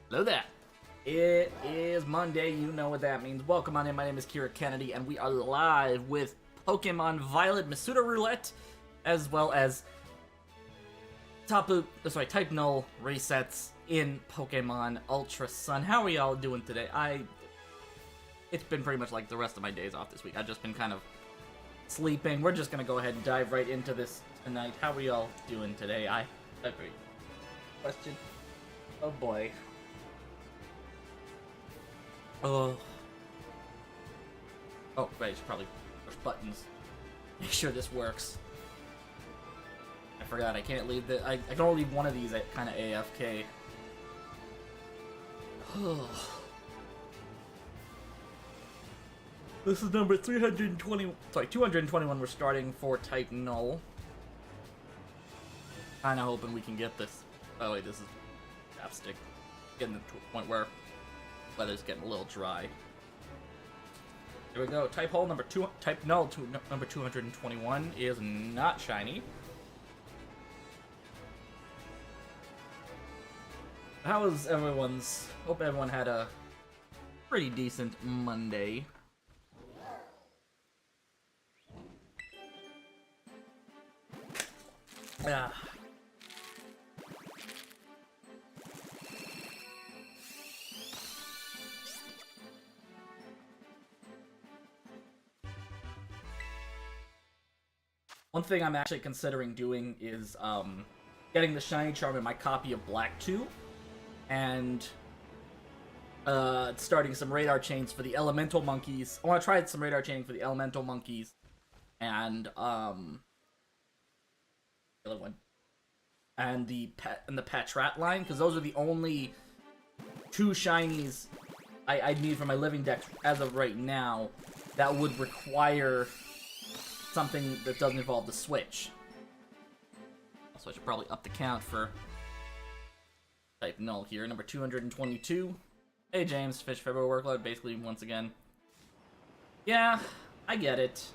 Hello there. It is Monday, you know what that means. Welcome on in, my name is Kira Kennedy, and we are live with Pokemon Violet Masuda Roulette, as well as Type Null resets in Pokemon Ultra Sun. How are y'all doing today? it's been pretty much like the rest of my days off this week. I've just been kind of sleeping. We're just gonna go ahead and dive right into this tonight. How are we all doing today? I agree. Question. Oh boy. Oh, right, I should probably push buttons. Make sure this works. I forgot, I can't leave the... I can only leave one of these at kind of AFK. This is number 320... Sorry, 221 we're starting for Type Null. Kinda hoping we can get this. Oh wait, this is... chapstick. Getting to a point where weather's getting a little dry. Here we go. Type Null number 221 is not shiny. How was everyone's? Hope everyone had a pretty decent Monday. Ah. One thing I'm actually considering doing is getting the shiny charm in my copy of Black 2 and starting some radar chains for the elemental monkeys. I want to try some radar chaining for the elemental monkeys and the other one and the Patrat line, because those are the only two shinies I need for my living deck as of right now that would require something that doesn't involve the switch. So I should probably up the count for Type Null here. Number 222. Hey James, Fish February workload, basically once again. Yeah, I get it.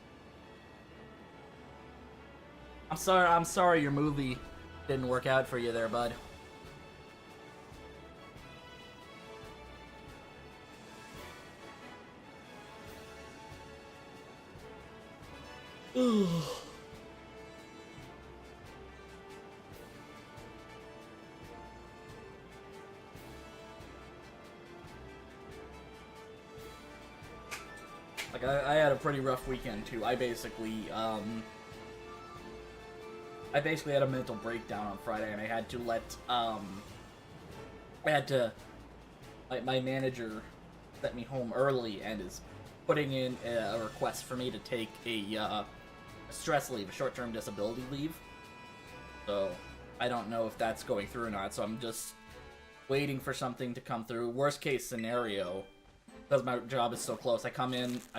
I'm sorry your movie didn't work out for you there, bud. Like, I had a pretty rough weekend, too. I basically had a mental breakdown on Friday, and I had to let, my manager sent me home early and is putting in a request for me to take a stress leave, a short-term disability leave. So, I don't know if that's going through or not, so I'm just waiting for something to come through. Worst case scenario, because my job is so close, I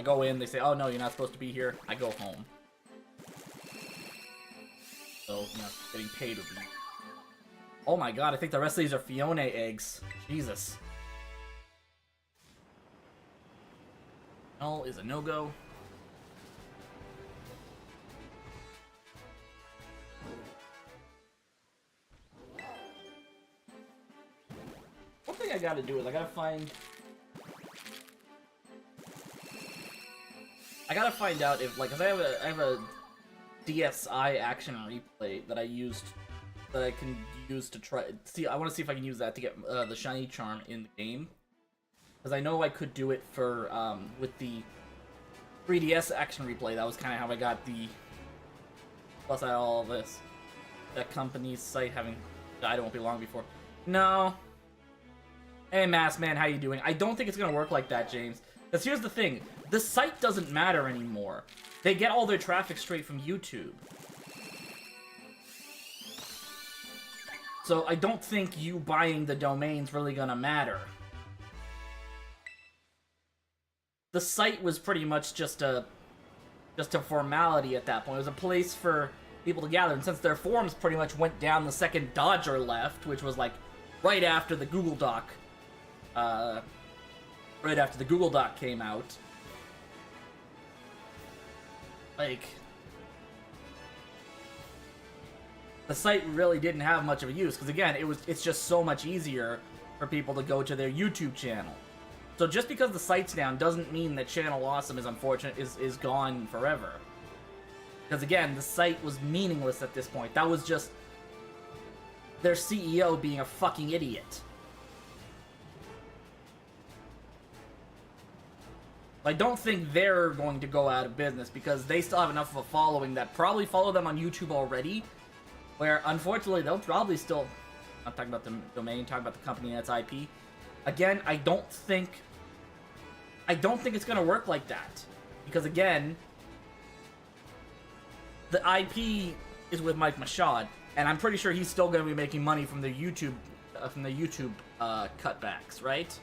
go in, they say, oh no, you're not supposed to be here, I go home. So, you know, getting paid would be... Oh my god, I think the rest of these are Fiona eggs. Jesus. Null is a no-go. One thing I gotta do is I gotta find out if, like, cause I have a DSi action replay that I can use to try. See, I want to see if I can use that to get the shiny charm in the game. Because I know I could do it for with the 3DS action replay. That was kind of how I got the. Plus, I had all this. That company's site having died. It won't be long before. No. Hey, Masked Man, how you doing? I don't think it's gonna work like that, James. Because here's the thing. The site doesn't matter anymore. They get all their traffic straight from YouTube. So I don't think you buying the domain's really gonna matter. The site was pretty much just a formality at that point. It was a place for people to gather, and since their forums pretty much went down the second Dodger left, which was like right after the Google Doc, came out. Like, the site really didn't have much of a use, because again, it's just so much easier for people to go to their YouTube channel. So just because the site's down doesn't mean that Channel Awesome is gone forever. Because again, the site was meaningless at this point. That was just their CEO being a fucking idiot. I don't think they're going to go out of business because they still have enough of a following that probably follow them on YouTube already, where unfortunately they'll probably still, I'm not talking about the domain, talking about the company and its IP. Again, I don't think it's gonna work like that. Because again, the IP is with Mike Mashad, and I'm pretty sure he's still gonna be making money from the YouTube cutbacks, right?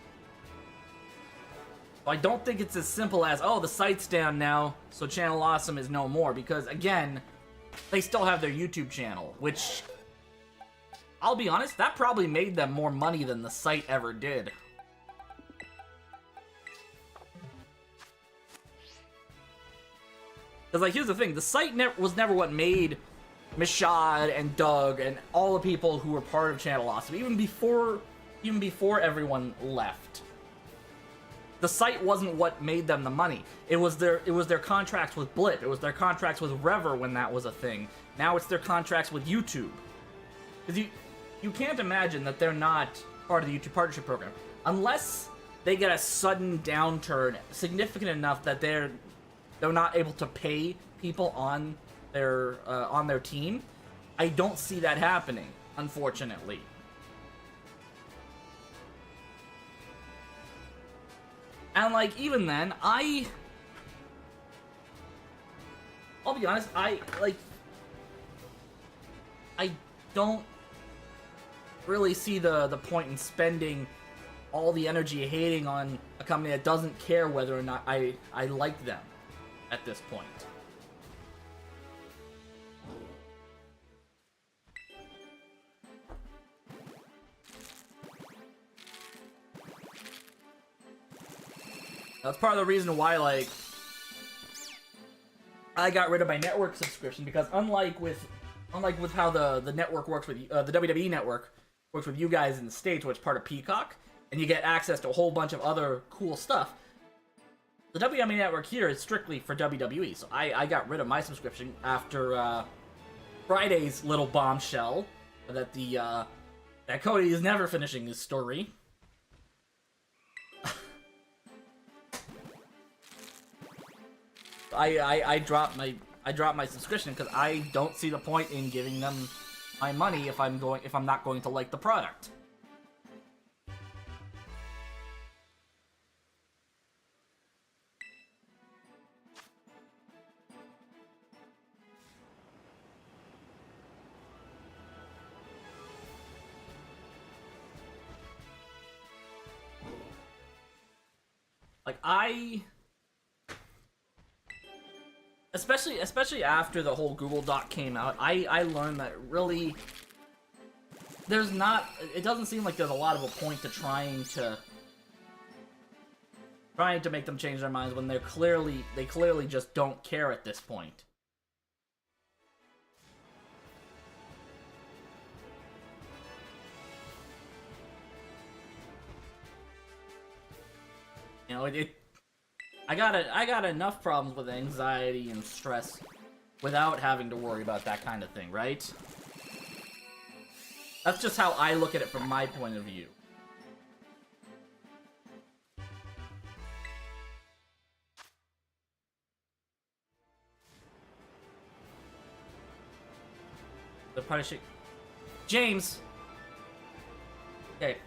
So I don't think it's as simple as, oh, the site's down now, so Channel Awesome is no more. Because again, they still have their YouTube channel, which, I'll be honest, that probably made them more money than the site ever did. Because, like, here's the thing, the site was never what made Mashad and Doug and all the people who were part of Channel Awesome, even before everyone left. The site wasn't what made them the money. It was their contracts with Blip. It was their contracts with Rever when that was a thing. Now it's their contracts with YouTube. Because you can't imagine that they're not part of the YouTube Partnership Program. Unless they get a sudden downturn, significant enough that they're not able to pay people on their team. I don't see that happening, unfortunately. And, like, even then, I'll be honest, I don't really see the point in spending all the energy hating on a company that doesn't care whether or not I like them at this point. That's part of the reason why, like, I got rid of my network subscription, because unlike with how the network works with the WWE network works with you guys in the States, which is part of Peacock, and you get access to a whole bunch of other cool stuff. The WWE network here is strictly for WWE, so I got rid of my subscription after Friday's little bombshell that that Cody is never finishing his story. I dropped my subscription because I don't see the point in giving them my money if I'm not going to like the product. Like, especially after the whole Google Doc came out, I learned that really it doesn't seem like there's a lot of a point to trying to make them change their minds when they clearly just don't care at this point. You know, I got enough problems with anxiety and stress without having to worry about that kind of thing, right? That's just how I look at it from my point of view. The punishing James. Okay.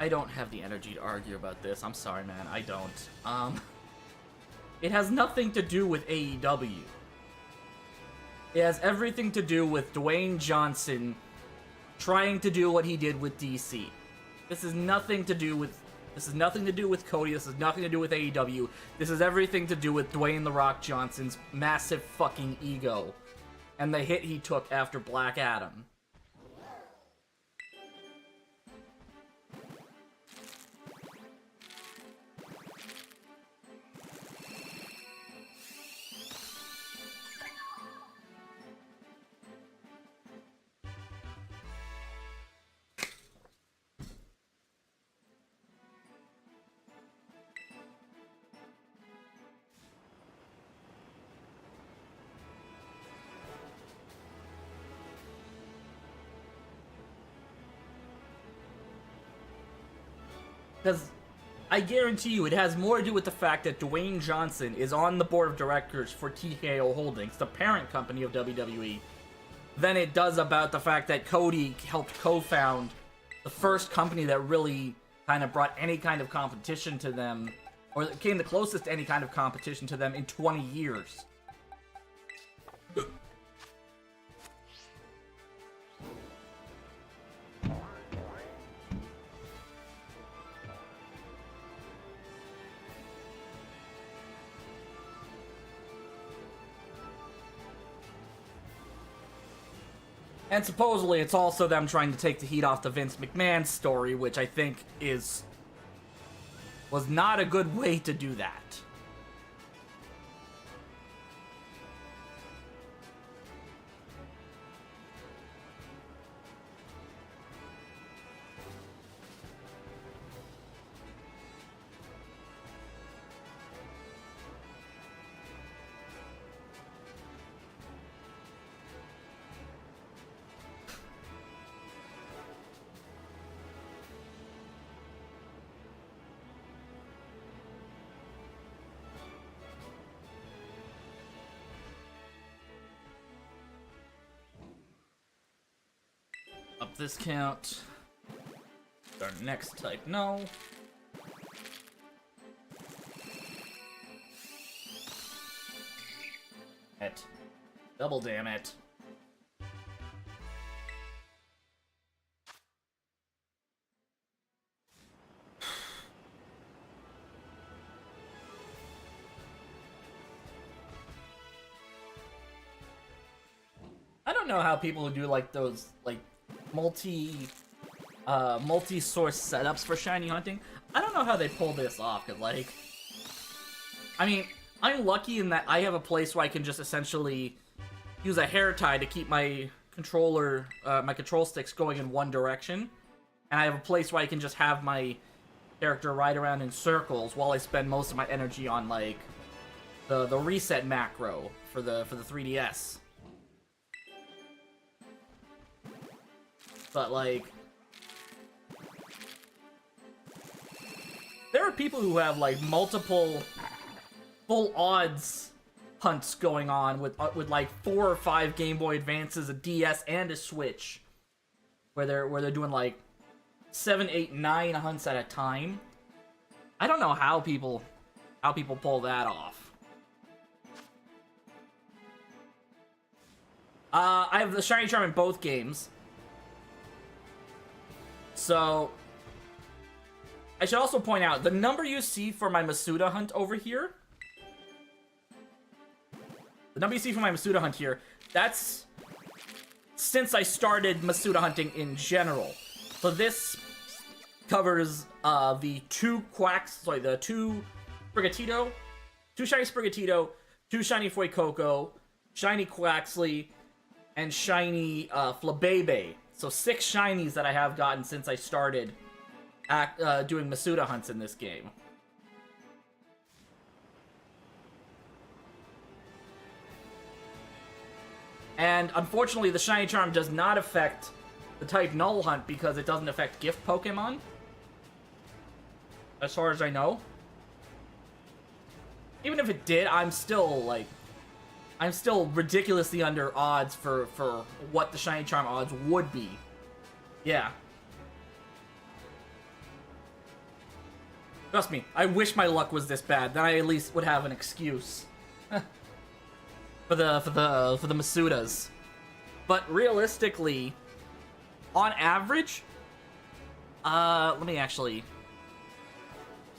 I don't have the energy to argue about this. I'm sorry, man. I don't. It has nothing to do with AEW. It has everything to do with Dwayne Johnson trying to do what he did with DC. This is nothing to do with Cody. This is nothing to do with AEW. This is everything to do with Dwayne "The Rock" Johnson's massive fucking ego and the hit he took after Black Adam. Because I guarantee you it has more to do with the fact that Dwayne Johnson is on the board of directors for TKO Holdings, the parent company of WWE, than it does about the fact that Cody helped co-found the first company that really kind of brought any kind of competition to them, or came the closest to any kind of competition to them in 20 years. And supposedly it's also them trying to take the heat off the Vince McMahon story, which I think was not a good way to do that. Up this count. Our next type, no. Double damn it. I don't know how people who do like those like multi-source setups for shiny hunting. I don't know how they pull this off, cause like, I mean, I'm lucky in that I have a place where I can just essentially use a hair tie to keep my controller, my control sticks going in one direction, and I have a place where I can just have my character ride around in circles while I spend most of my energy on like the reset macro for the 3DS. But, like, there are people who have, like, multiple full odds hunts going on with like 4 or 5 Game Boy Advances, a DS, and a Switch, where they're doing, like, 7, 8, 9 hunts at a time. I don't know how people pull that off. I have the Shiny Charm in both games. So, I should also point out, the number you see for my Masuda hunt over here, that's since I started Masuda hunting in general. So this covers the 2 Sprigatito, 2 Shiny Sprigatito, 2 Shiny Fuecoco, Shiny Quaxley, and Shiny Flabebe. So 6 shinies that I have gotten since I started doing Masuda hunts in this game. And unfortunately, the Shiny Charm does not affect the type Null hunt because it doesn't affect gift Pokemon, as far as I know. Even if it did, I'm still ridiculously under odds for what the Shiny Charm odds would be. Yeah. Trust me, I wish my luck was this bad. Then I at least would have an excuse for the Masudas. But realistically, on average, let me actually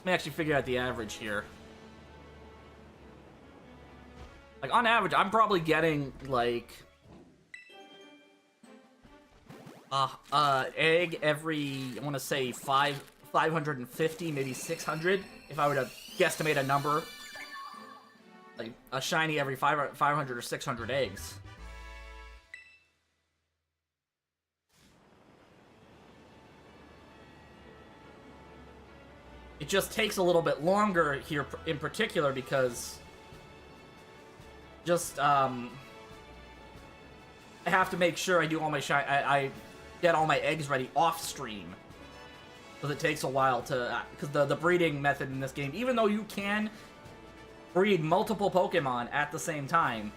figure out the average here. Like, on average, I'm probably getting, like, egg every, I want to say, 550, maybe 600, if I were to guesstimate a number. Like, a shiny every 500 or 600 eggs. It just takes a little bit longer here in particular because just I have to make sure I do all my I get all my eggs ready off stream. because it takes a while to, because the breeding method in this game, even though you can breed multiple Pokemon at the same time,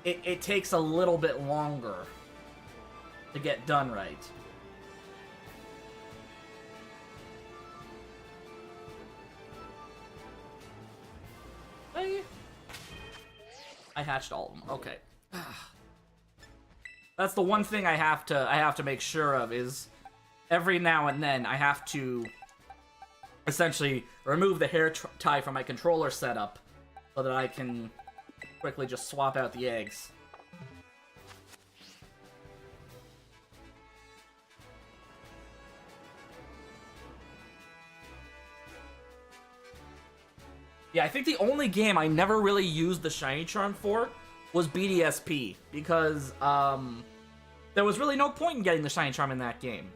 it takes a little bit longer to get done right. I hatched all of them. Okay. That's the one thing I have to make sure of, is every now and then I have to essentially remove the hair tie from my controller setup so that I can quickly just swap out the eggs. Yeah, I think the only game I never really used the Shiny Charm for was BDSP, because there was really no point in getting the Shiny Charm in that game.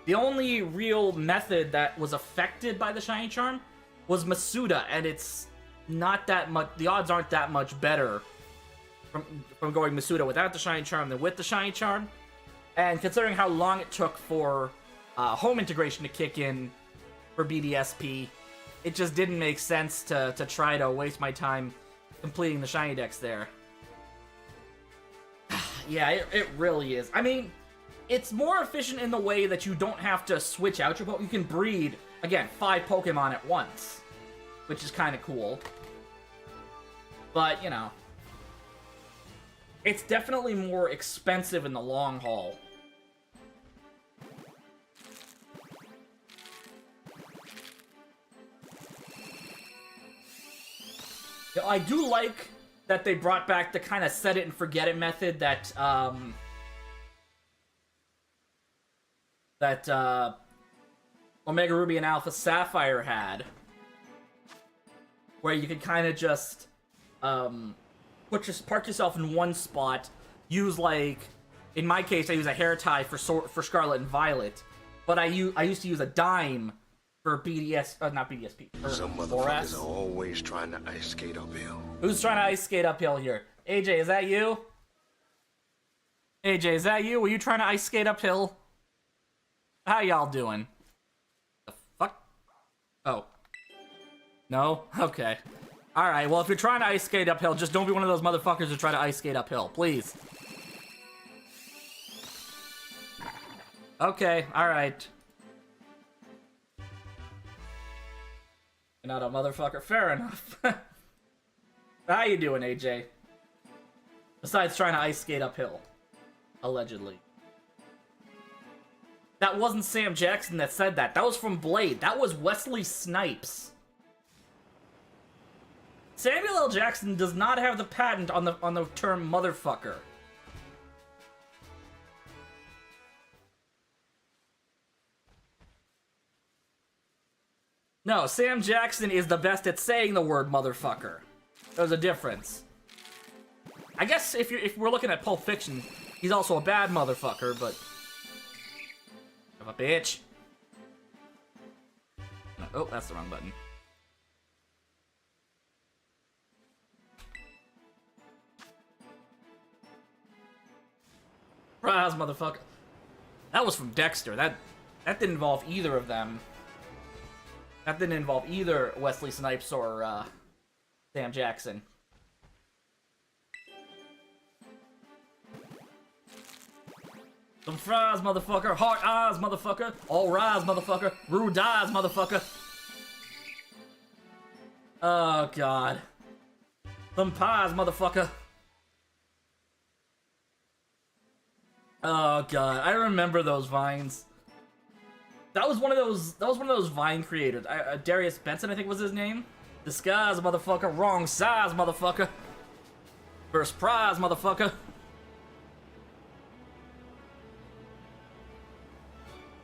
The only real method that was affected by the Shiny Charm was Masuda, and it's not that much, the odds aren't that much better from going Masuda without the Shiny Charm than with the Shiny Charm. And considering how long it took for home integration to kick in for BDSP, it just didn't make sense to try to waste my time completing the Shiny Dex there. Yeah, it really is. I mean, it's more efficient in the way that you don't have to switch out your Pokemon. You can breed, again, 5 Pokemon at once, which is kind of cool. But, you know, it's definitely more expensive in the long haul. I do like that they brought back the kind of set it and forget it method that Omega Ruby and Alpha Sapphire had, where you could kind of just park yourself in one spot, use, like, in my case I use a hair tie for Scarlet and Violet, but I used to use a dime for not BDSP. Some motherfuckers are always trying to ice skate uphill. Who's trying to ice skate uphill here? AJ, is that you? AJ, is that you? Were you trying to ice skate uphill? How y'all doing? The fuck? Oh. No? Okay. Alright, well, if you're trying to ice skate uphill, just don't be one of those motherfuckers who try to ice skate uphill, please. Okay, alright. You're not a motherfucker. Fair enough. How you doing, AJ? Besides trying to ice skate uphill. Allegedly. That wasn't Sam Jackson that said that. That was from Blade. That was Wesley Snipes. Samuel L. Jackson does not have the patent on the term motherfucker. No, Sam Jackson is the best at saying the word motherfucker. There's a difference. I guess if we're looking at Pulp Fiction, he's also a bad motherfucker, but... Of a bitch. Oh, that's the wrong button. Surprise, motherfucker. That was from Dexter. That didn't involve either of them. That didn't involve either Wesley Snipes or Sam Jackson. Some fries, motherfucker. Heart eyes, motherfucker. All rise, motherfucker. Rude eyes, motherfucker. Oh, God. Some pies, motherfucker. Oh, God. I remember those vines. That was one of those Vine creators. Darius Benson, I think was his name. Disguise, motherfucker. Wrong size, motherfucker. First prize, motherfucker.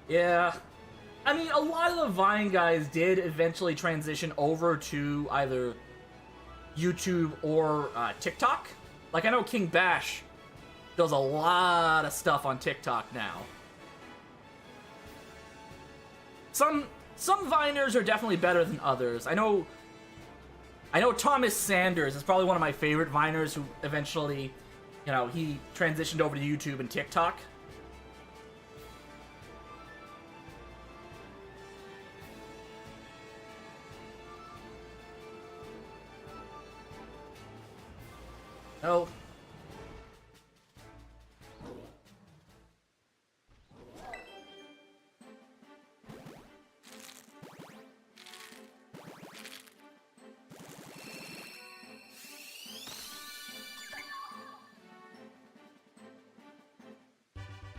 Yeah. I mean, a lot of the Vine guys did eventually transition over to either YouTube or TikTok. Like, I know King Bash does a lot of stuff on TikTok now. Some Viners are definitely better than others. I know Thomas Sanders is probably one of my favorite Viners who eventually, you know, he transitioned over to YouTube and TikTok. No.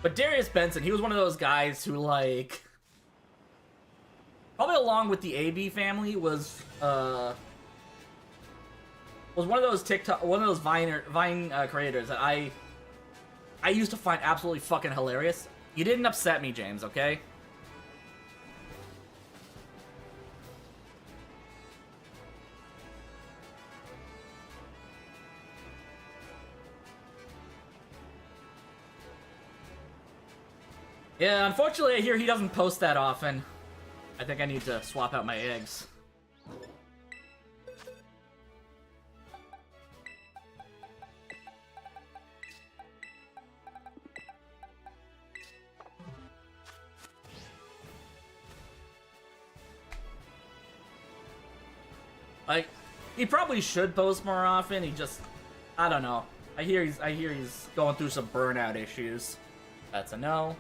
But Darius Benson, he was one of those guys who, like, probably along with the AB family, was one of those Vine creators that I used to find absolutely fucking hilarious. You didn't upset me, James, okay? Yeah, unfortunately, I hear he doesn't post that often. I think I need to swap out my eggs. Like, he probably should post more often. He just, I don't know. I hear he's going through some burnout issues. That's a no.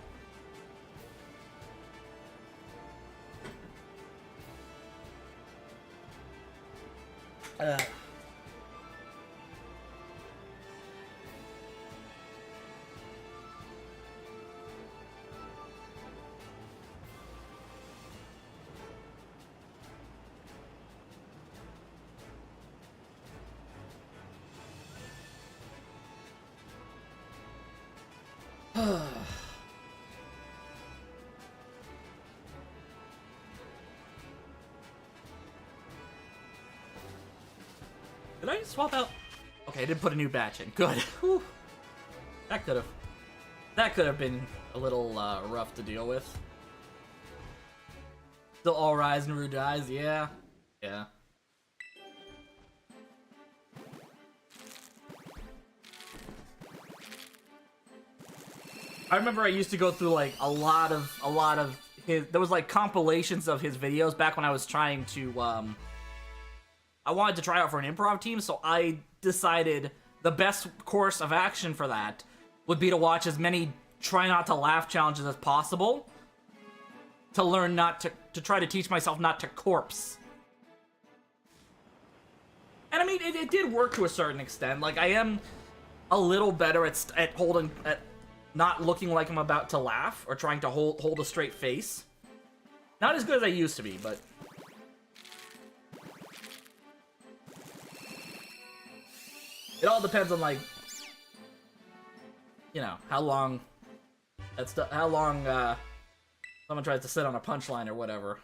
Did I swap out? Okay, I did put a new batch in. Good. Whew. That could have been a little rough to deal with. Still all rise and Rue dies. Yeah. Yeah. I remember I used to go through like a lot of his. There was like compilations of his videos back when I was trying to. I wanted to try out for an improv team, so I decided the best course of action for that would be to watch as many try not to laugh challenges as possible to learn not to try to teach myself not to corpse. And I mean, it did work to a certain extent. Like, I am a little better at holding at not looking like I'm about to laugh or trying to hold a straight face. Not as good as I used to be, but it all depends on, like, you know, how long someone tries to sit on a punchline or whatever.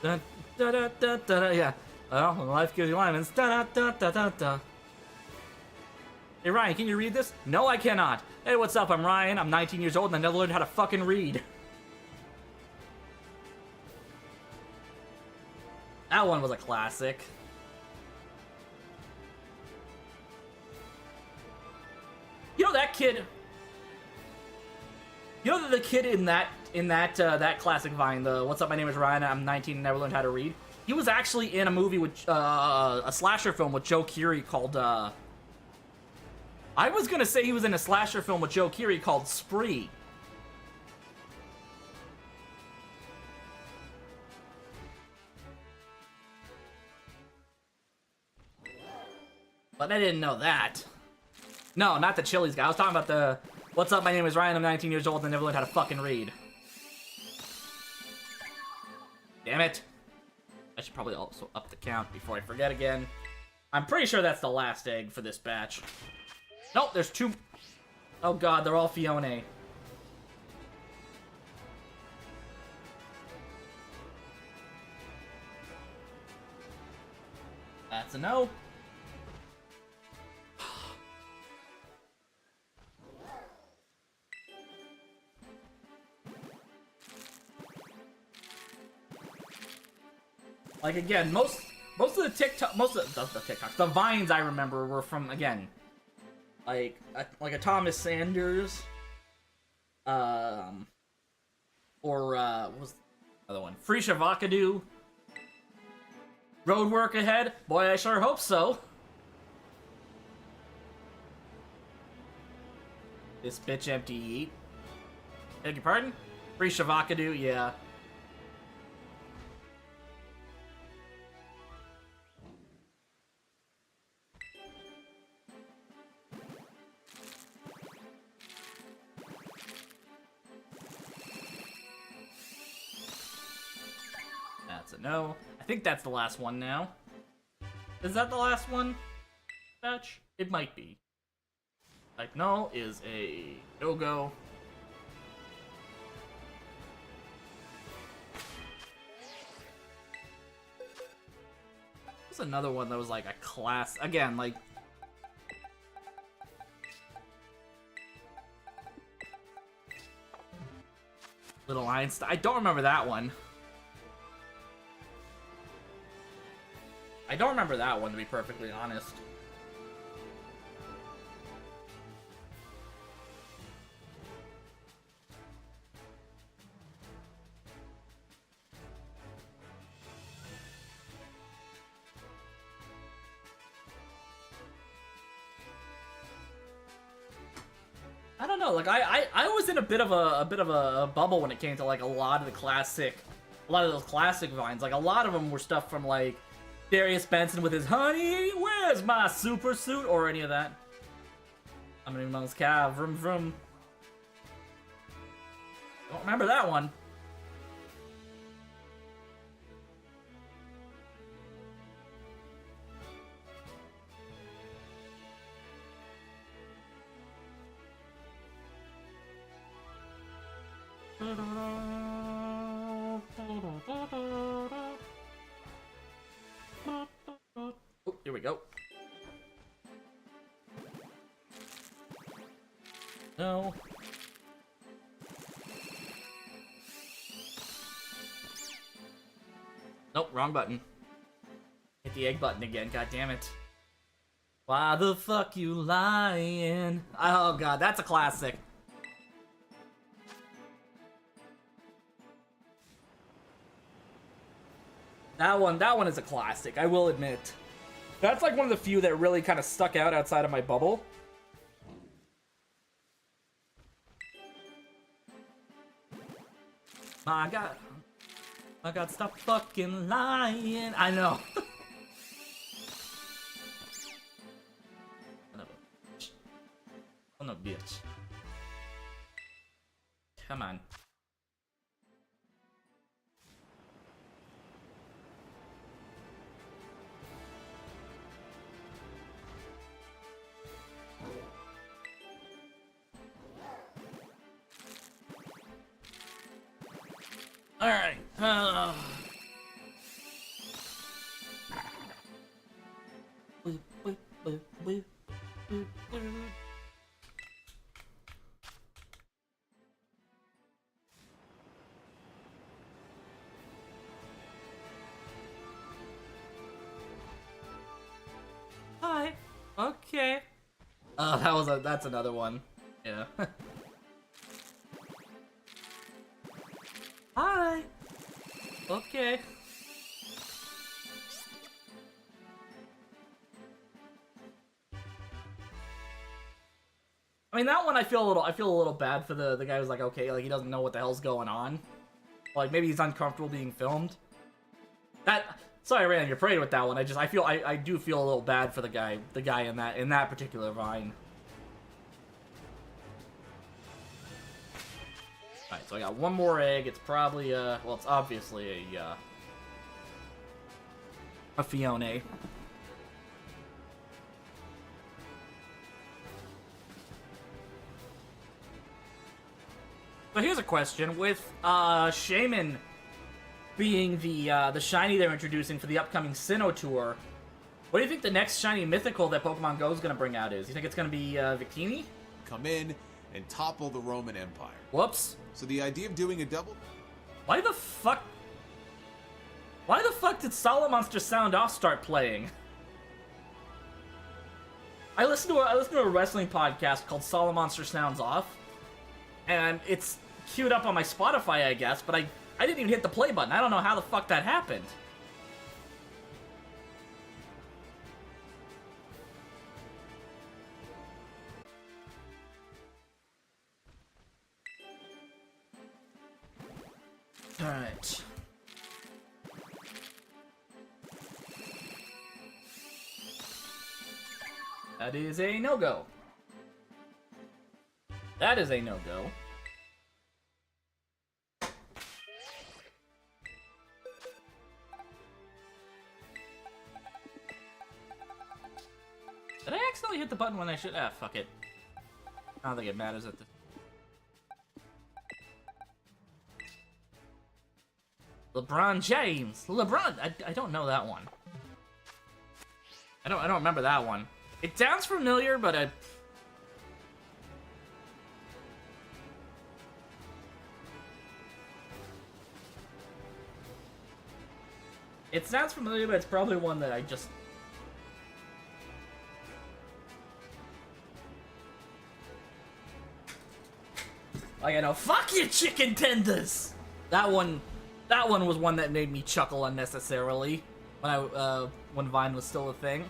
Da, da, da, da, da, yeah. Well, when life gives you lemons. Da, da, da, da, da, da. Hey, Ryan, can you read this? No, I cannot. Hey, what's up? I'm Ryan. I'm 19 years old and I never learned how to fucking read. That one was a classic. You know that kid. You know the kid in that classic Vine, the "What's up? My name is Ryan. I'm 19 and never learned how to read." He was actually in a movie with a slasher film with Joe Keery called. I was gonna say he was in a slasher film with Joe Keery called Spree. But I didn't know that. No, not the Chili's guy. I was talking about the "What's up? My name is Ryan. I'm 19 years old and never learned how to fucking read." Damn it. I should probably also up the count before I forget again. I'm pretty sure that's the last egg for this batch. Nope, there's two. Oh god, they're all Fiona. That's a no. Like, again, most of the TikToks, the Vines I remember were from, again, like a Thomas Sanders, Or, what was the other one? Free Shavakadu. Road work ahead? Boy, I sure hope so. This bitch empty eat. Beg your pardon? Free Shavakadu, yeah. That's a no. I think that's the last one now. Is that the last one? Batch? It might be. Like, Null is a no-go. There's another one that was like a class. Again, like... Little Einstein. I don't remember that one. I don't remember that one, to be perfectly honest. I don't know, like I was in a bit of a bubble when it came to like a lot of those classic vines. Like a lot of them were stuff from like Darius Benson with his "Honey, where's my super suit?" or any of that. I'm gonna amongst Cav, vroom vroom. Don't remember that one. Oh, here we go. No. Nope, wrong button. Hit the egg button again, god damn it. Why the fuck you lying? Oh god, that's a classic. That one is a classic, I will admit. That's like one of the few that really kind of stuck out outside of my bubble. My god, stop fucking lying. I know. Son of a bitch. Come on. Alright. Hi. Okay. Oh, that's another one. Yeah. Hi. Okay. I mean, that one I feel a little bad for the guy who's like, okay, like he doesn't know what the hell's going on. Like maybe he's uncomfortable being filmed. Sorry I ran on your parade with that one. I do feel a little bad for the guy in that particular vine. Alright, so I got one more egg. It's probably, well, it's obviously a Fiona. But here's a question. With, Shaman being the shiny they're introducing for the upcoming Sinnoh Tour, what do you think the next shiny mythical that Pokemon Go is going to bring out is? You think it's going to be, Victini? Come in and topple the Roman Empire. Whoops. So the idea of doing a double... Why the fuck did Solomonster Sound Off start playing? I listened to a wrestling podcast called Solomonster Sounds Off, and it's queued up on my Spotify, I guess, but I didn't even hit the play button. I don't know how the fuck that happened. Alright. That is a no-go. That is a no-go. Did I accidentally hit the button when I should? Ah, fuck it. I don't think it matters at this. LeBron James. LeBron. I don't know that one. I don't remember that one. It sounds familiar, but I. It sounds familiar, but it's probably one that I just. Like, I know, fuck you, chicken tenders! That one was one that made me chuckle unnecessarily when Vine was still a thing.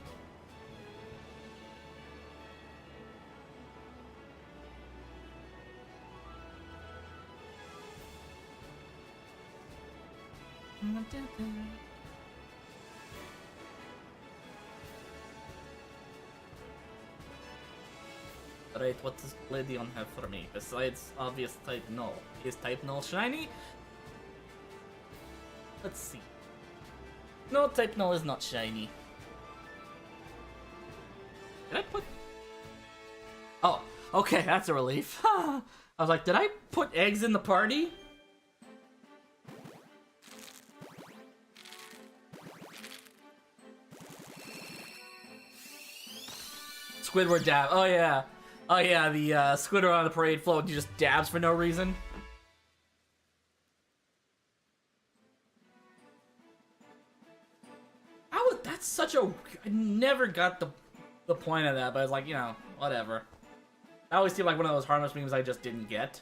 Right, what does Gladion have for me, besides obvious type Null? Is type Null shiny? Let's see. No, type Null is not shiny. Did I put... Oh, okay, that's a relief. I was like, did I put eggs in the party? Squidward dab, oh yeah. Oh yeah, the Squidward on the parade float, he just dabs for no reason. That's such a... I never got the point of that, but I was like, you know, whatever. I always seemed like one of those harmless memes I just didn't get.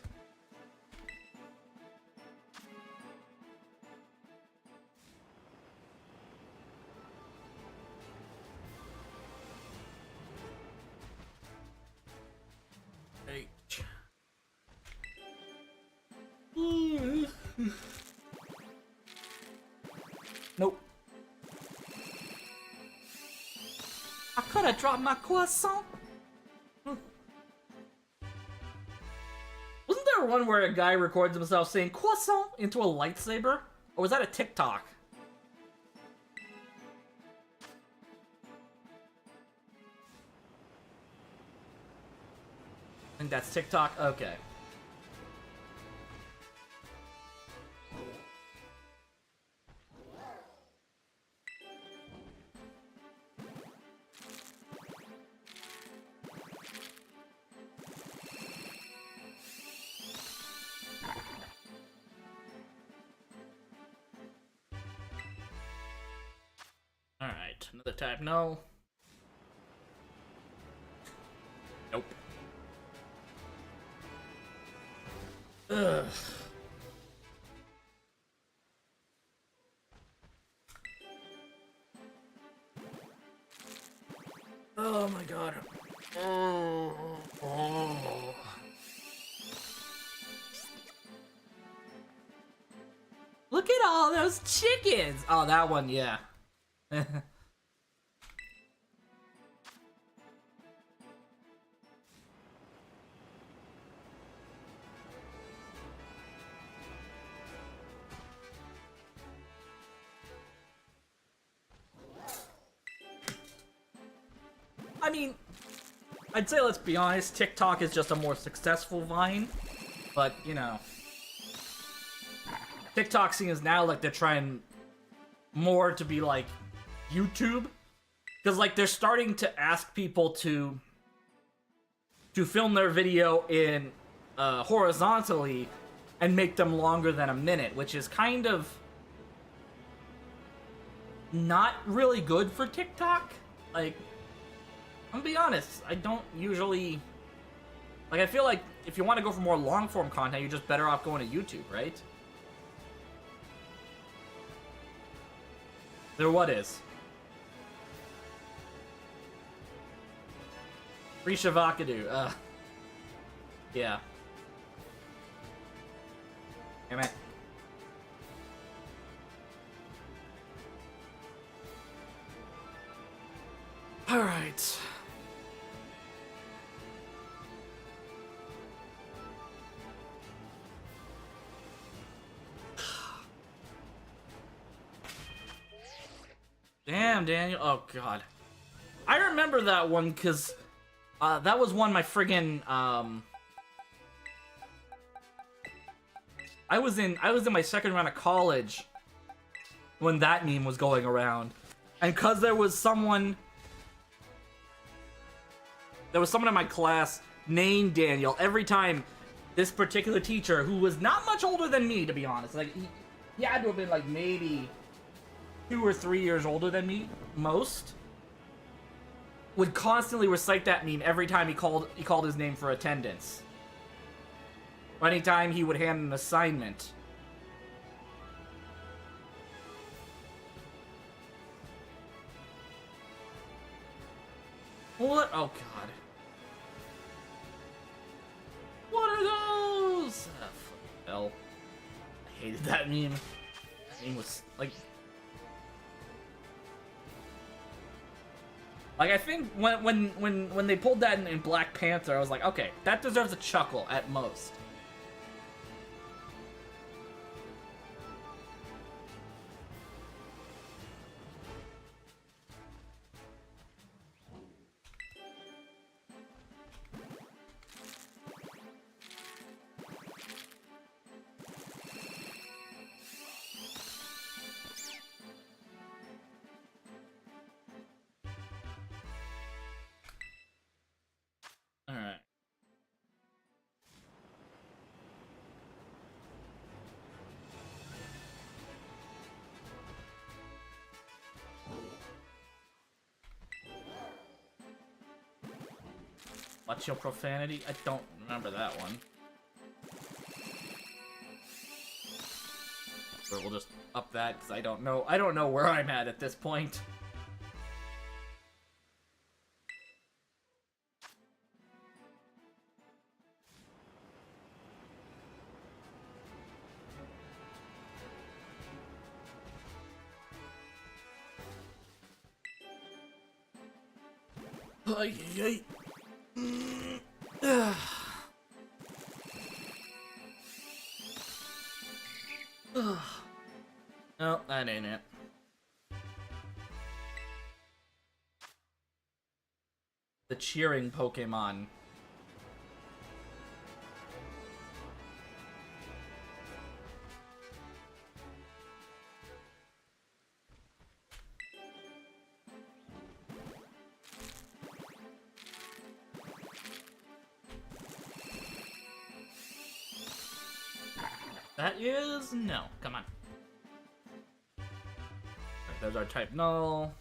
Nope. I could have dropped my croissant. Wasn't there one where a guy records himself saying croissant into a lightsaber? Or was that a TikTok? I think that's TikTok? Okay. Alright, another type no. Nope. Ugh. Oh my god. Oh. Look at all those chickens! Oh, that one, yeah. I mean, I'd say, let's be honest, TikTok is just a more successful Vine, but, you know, TikTok seems now like they're trying more to be like YouTube, because like they're starting to ask people to film their video in horizontally and make them longer than a minute, which is kind of not really good for TikTok. Like, I'm gonna be honest, I don't usually... Like, I feel like if you want to go for more long form content, you're just better off going to YouTube, right? There what is? Free Shavakadu. Yeah. Damn it. Alright. Damn, Daniel. Oh, God. I remember that one, because that was one my friggin', I was in my second round of college when that meme was going around. And because there was someone in my class named Daniel, every time this particular teacher, who was not much older than me, to be honest, like, he had to have been, like, maybe 2 or 3 years older than me, most, would constantly recite that meme every time he called his name for attendance. Or anytime he would hand an assignment. What? Oh, God. What are those? Ah, hell. I hated that meme. That meme was, like... Like, I think when they pulled that in Black Panther, I was like, okay, that deserves a chuckle at most. Alright. Watch your profanity? I don't remember that one. Or we'll just up that, because I don't know where I'm at this point. Ay, ay, ay. No, that ain't it. The cheering Pokemon. That is no. Come on. Right, there's our type Null.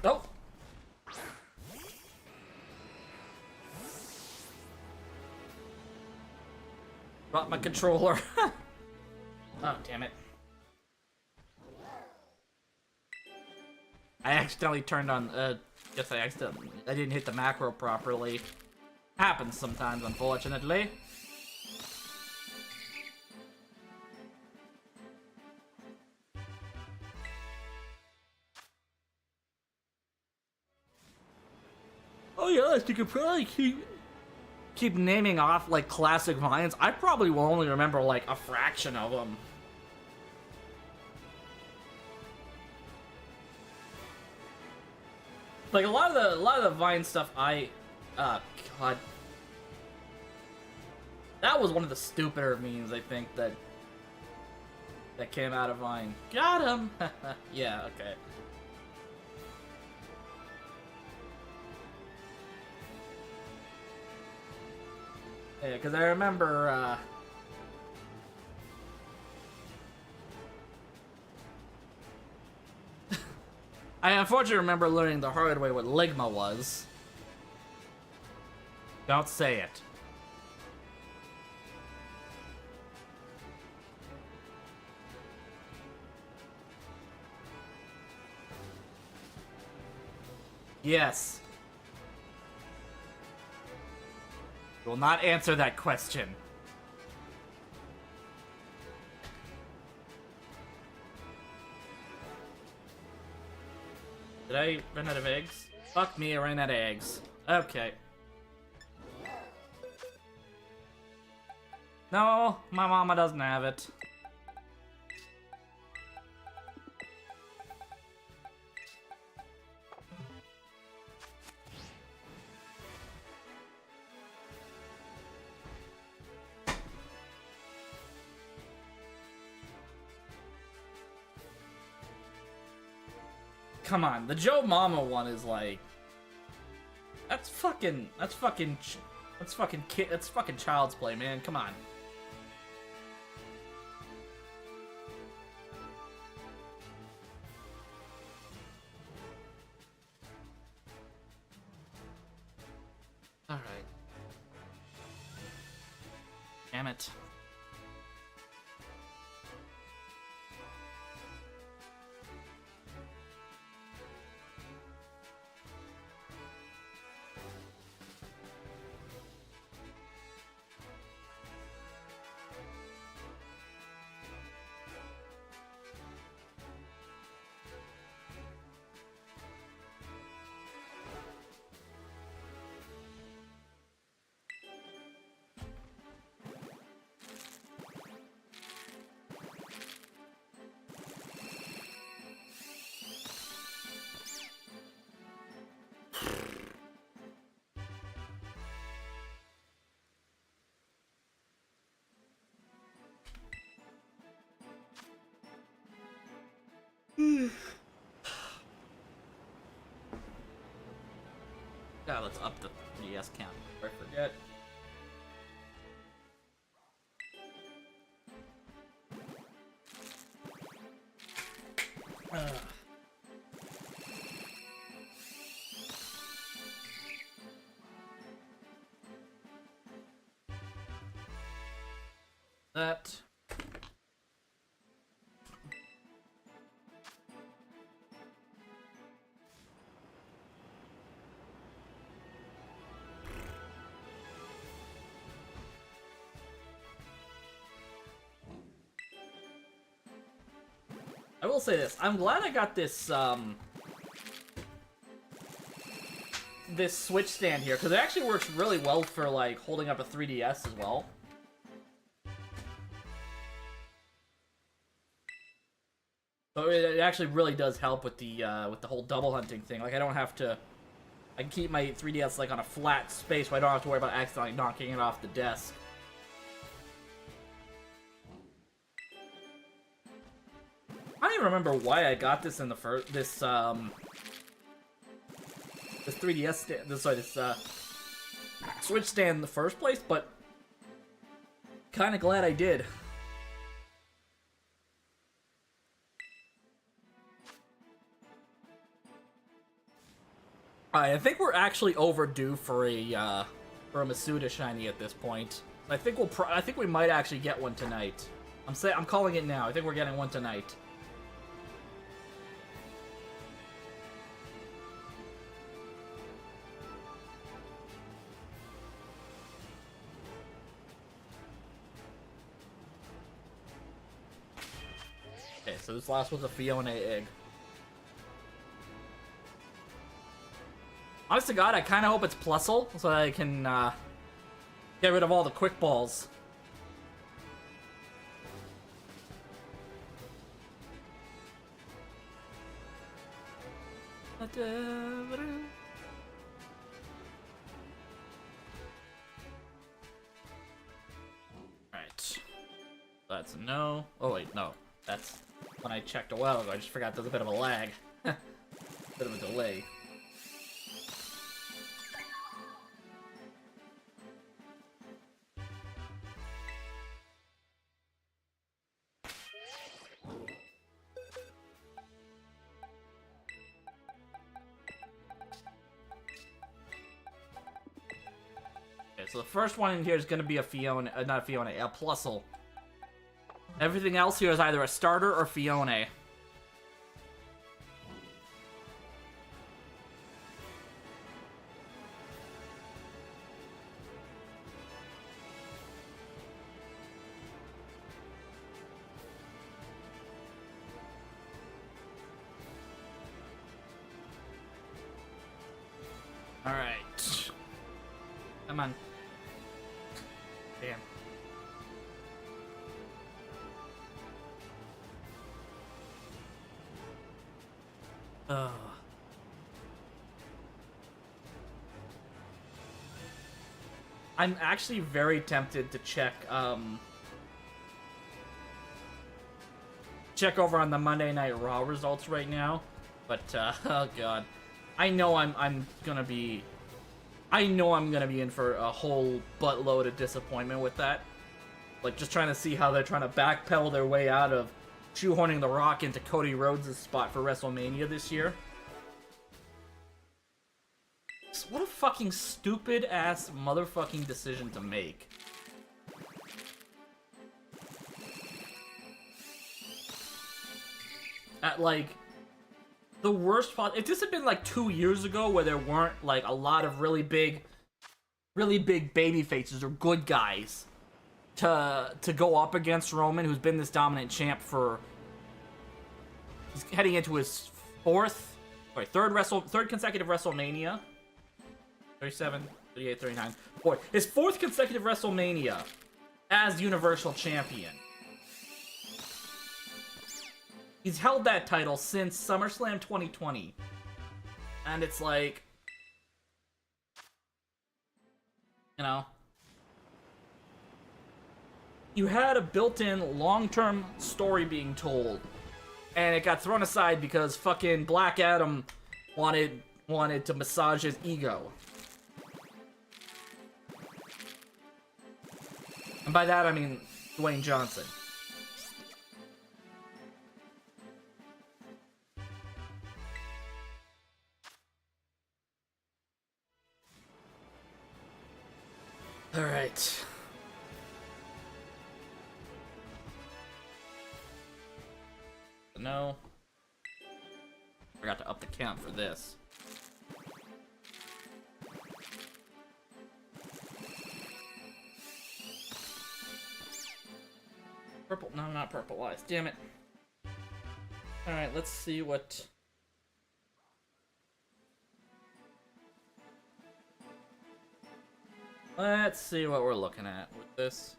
Oh. Brought my controller. Oh, damn it. I accidentally turned on, I didn't hit the macro properly. Happens sometimes, unfortunately. Oh yes, you could probably keep naming off like classic vines. I probably will only remember like a fraction of them. Like a lot of the Vine stuff God. That was one of the stupider memes, I think, that came out of Vine. Got him! Yeah, okay. Yeah, because I remember, I unfortunately remember learning the hard way what Ligma was. Don't say it. Yes. You will not answer that question. Did I run out of eggs? Fuck me, I ran out of eggs. Okay. No, my mama doesn't have it. Come on, the Joe Mama one is like... That's fucking child's play, man. Come on. All right. Damn it. God, let's up the 3DS count before I forget. That. I will say this, I'm glad I got this, this Switch stand here, because it actually works really well for, like, holding up a 3DS as well. So it actually really does help with the whole double hunting thing. Like, I don't have to... I can keep my 3DS, like, on a flat space where I don't have to worry about accidentally knocking it off the desk. I don't even remember why I got this in the first... This 3DS stand... this Switch stand in the first place, but... Kinda glad I did. I think we're actually overdue for a Masuda shiny at this point. I think I think we might actually get one tonight. I'm calling it now. I think we're getting one tonight. Okay, so this last one's a Fiona egg. Honest to God, I kind of hope it's Plusle, so that I can get rid of all the quick balls. Alright. That's a no. Oh wait, no. That's when I checked a while ago. I just forgot there's a bit of a lag. Bit of a delay. So the first one in here is gonna be a Fiona, not a Fiona, a Plusle. Everything else here is either a starter or Fiona. Alright. Come on. Damn. Ugh. I'm actually very tempted to check over on the Monday Night Raw results right now, but oh god. I know I'm gonna be in for a whole buttload of disappointment with that. Like, just trying to see how they're trying to backpedal their way out of shoehorning The Rock into Cody Rhodes' spot for WrestleMania this year. What a fucking stupid ass motherfucking decision to make. At like the worst part, if this had been like 2 years ago where there weren't like a lot of really big baby faces or good guys to go up against Roman, who's been this dominant champ for, he's heading into his third consecutive WrestleMania. 37, 38, 39. Boy, his fourth consecutive WrestleMania as Universal Champion. He's held that title since SummerSlam 2020. And it's like, you know, you had a built-in long-term story being told, and it got thrown aside because fucking Black Adam wanted to massage his ego. And by that I mean Dwayne Johnson. Alright. No. Forgot to up the count for this. Purple, no, not purple eyes, damn it. Alright, let's see what... Let's see what we're looking at with this.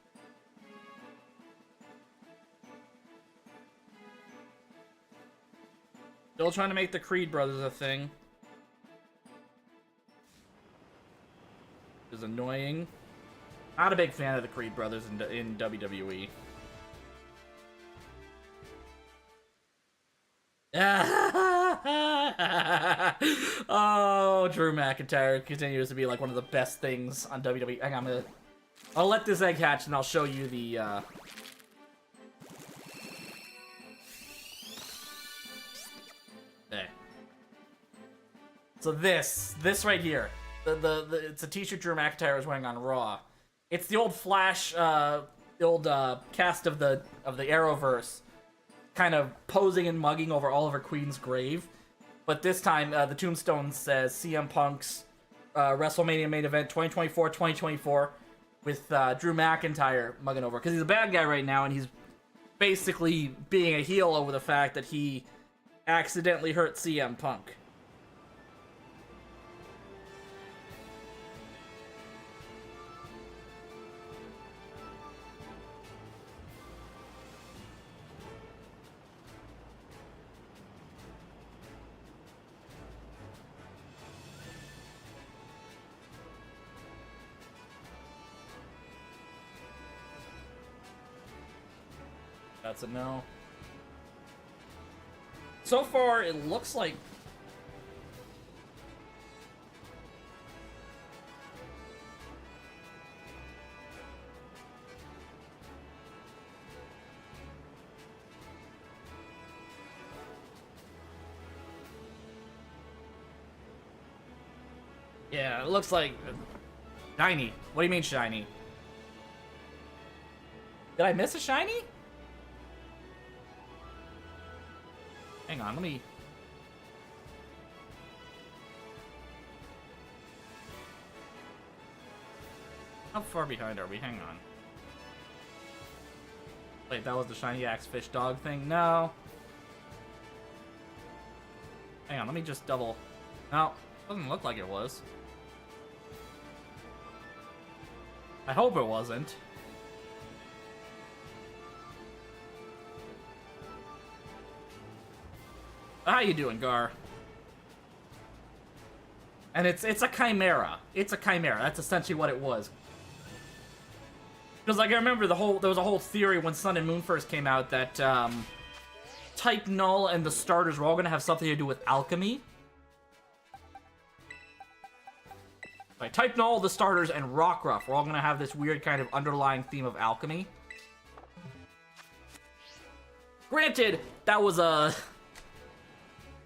Still trying to make the Creed brothers a thing. Which is annoying. Not a big fan of the Creed brothers in WWE. Oh, Drew McIntyre continues to be like one of the best things on WWE. Hang on, I'll let this egg hatch and I'll show you the there. So this right here, it's a t-shirt Drew McIntyre is wearing on Raw. It's the old Flash, the old cast of the Arrowverse, kind of posing and mugging over Oliver Queen's grave. But this time, the tombstone says CM Punk's WrestleMania main event 2024 with Drew McIntyre mugging over. Because he's a bad guy right now, and he's basically being a heel over the fact that he accidentally hurt CM Punk. That's a no. So far, it looks like... Yeah, it looks like Shiny. What do you mean shiny? Did I miss a shiny? Hang on, let me... How far behind are we? Hang on. Wait, that was the shiny axe fish dog thing? No. Hang on, let me just double... No, doesn't look like it was. I hope it wasn't. How you doing, Gar? And it's a chimera. It's a chimera. That's essentially what it was. Because like I remember there was a whole theory when Sun and Moon first came out that Type Null and the starters were all gonna have something to do with alchemy. Like Type Null, the starters, and Rockruff were all gonna have this weird kind of underlying theme of alchemy. Granted, that was a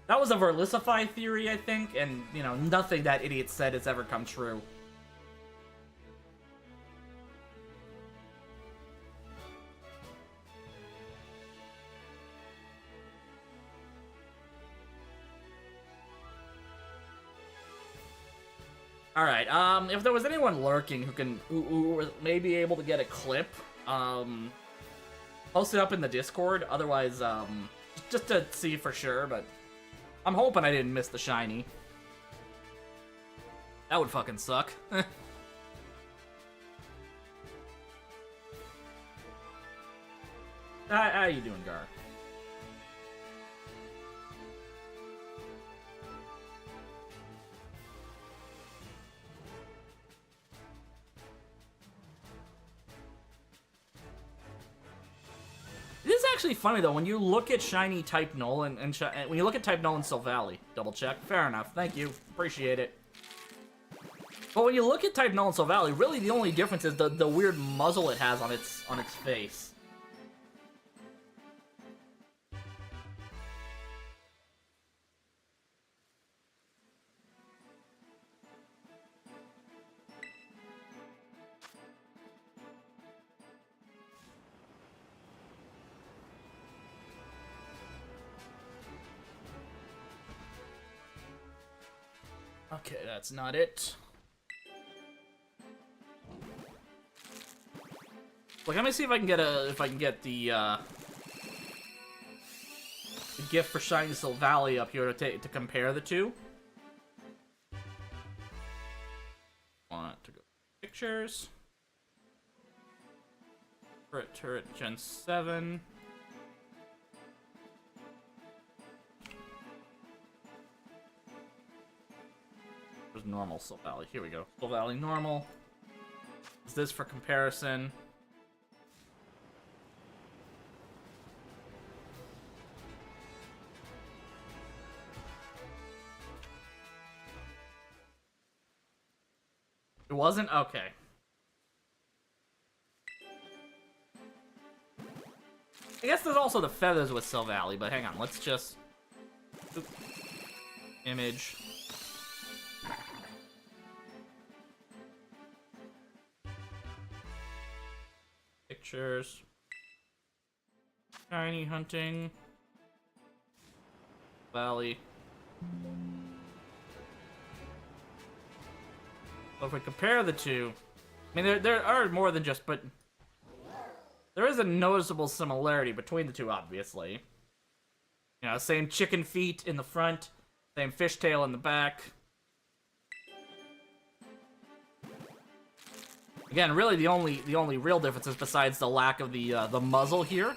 Verlisify theory, I think, and, you know, nothing that idiot said has ever come true. Alright, if there was anyone lurking who was maybe able to get a clip, post it up in the Discord, otherwise, just to see for sure, but I'm hoping I didn't miss the shiny. That would fucking suck. How you doing, Gar? It is actually funny though when you look at shiny Type Null and when you look at Type Null and Silvally. Double check. Fair enough. Thank you. Appreciate it. But when you look at Type Null and Silvally, really the only difference is the weird muzzle it has on its face. Okay, that's not it. Like, let me see if I can get the gift for shiny Silvally up here to compare the two. Want to go pictures. Turret Gen 7. There's normal Silvally. Here we go. Silvally normal. Is this for comparison? It wasn't? Okay. I guess there's also the feathers with Silvally, but hang on. Let's just... Oop. Image. Pictures. Shiny hunting. Valley. So if we compare the two, I mean, there are more than just, but there is a noticeable similarity between the two, obviously. You know, same chicken feet in the front, same fishtail in the back. Again, really the only real differences besides the lack of the muzzle here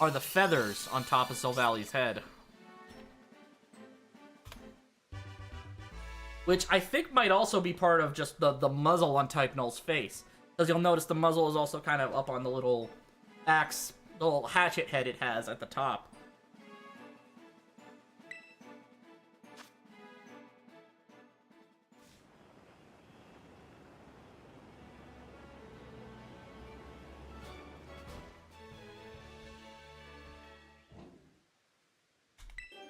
are the feathers on top of Silvally's head. Which I think might also be part of just the muzzle on Type Null's face. Because you'll notice the muzzle is also kind of up on the little axe, the little hatchet head it has at the top.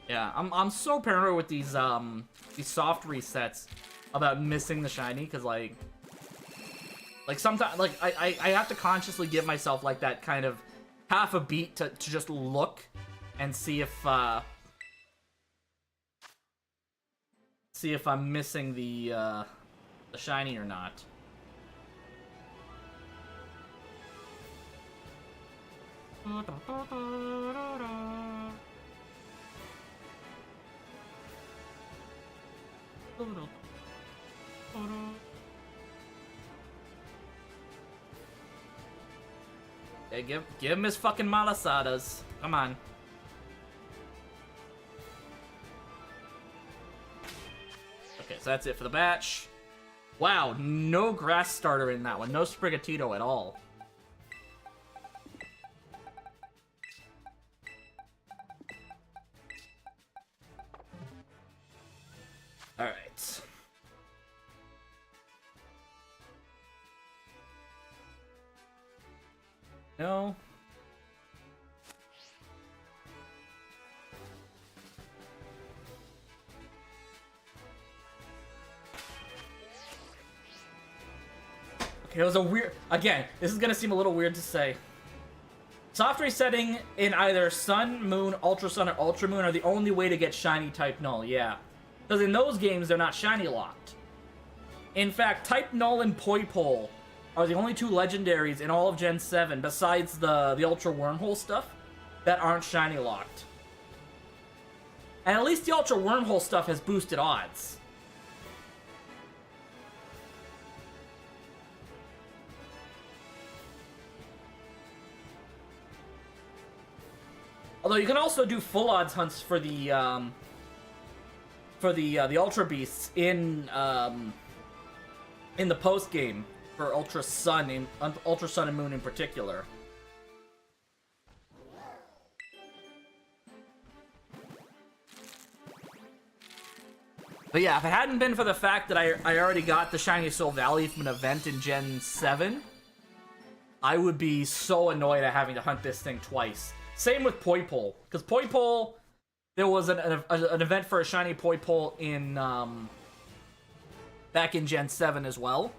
Yeah, I'm so paranoid with these soft resets about missing the shiny, because, like, Like sometimes, like I have to consciously give myself like that kind of half a beat to just look and see if I'm missing the shiny or not. Hey, give him his fucking malasadas. Come on. Okay, so that's it for the batch. Wow, no grass starter in that one. No Sprigatito at all. Alright. No. Okay, it was a weird... Again, this is gonna seem a little weird to say. Soft resetting in either Sun, Moon, Ultra Sun, or Ultra Moon are the only way to get shiny type Null, yeah. Because in those games, they're not shiny locked. In fact, type Null and Poipole are the only two legendaries in all of Gen 7, besides the Ultra Wormhole stuff, that aren't shiny locked. And at least the Ultra Wormhole stuff has boosted odds. Although you can also do full odds hunts for the Ultra Beasts in the post game for Ultra Sun and Moon in particular. But yeah, if it hadn't been for the fact that I already got the Shiny Soul Valley from an event in Gen 7, I would be so annoyed at having to hunt this thing twice. Same with Poipole, because Poipole, there was an event for a shiny Poipole in back in Gen 7 as well.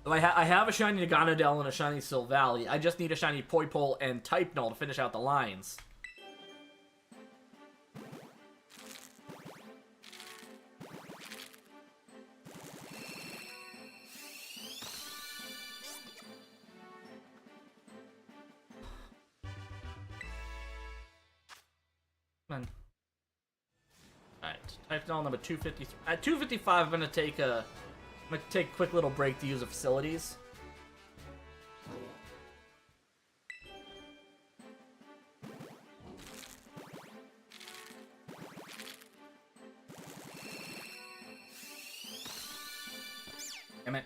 So I have a shiny Naganadel and a shiny Silvally. I just need a shiny Poipole and Type Null to finish out the lines. Come on. Alright, Type Null number 253. At 255, I'm gonna take a quick little break to use the facilities. Damn it.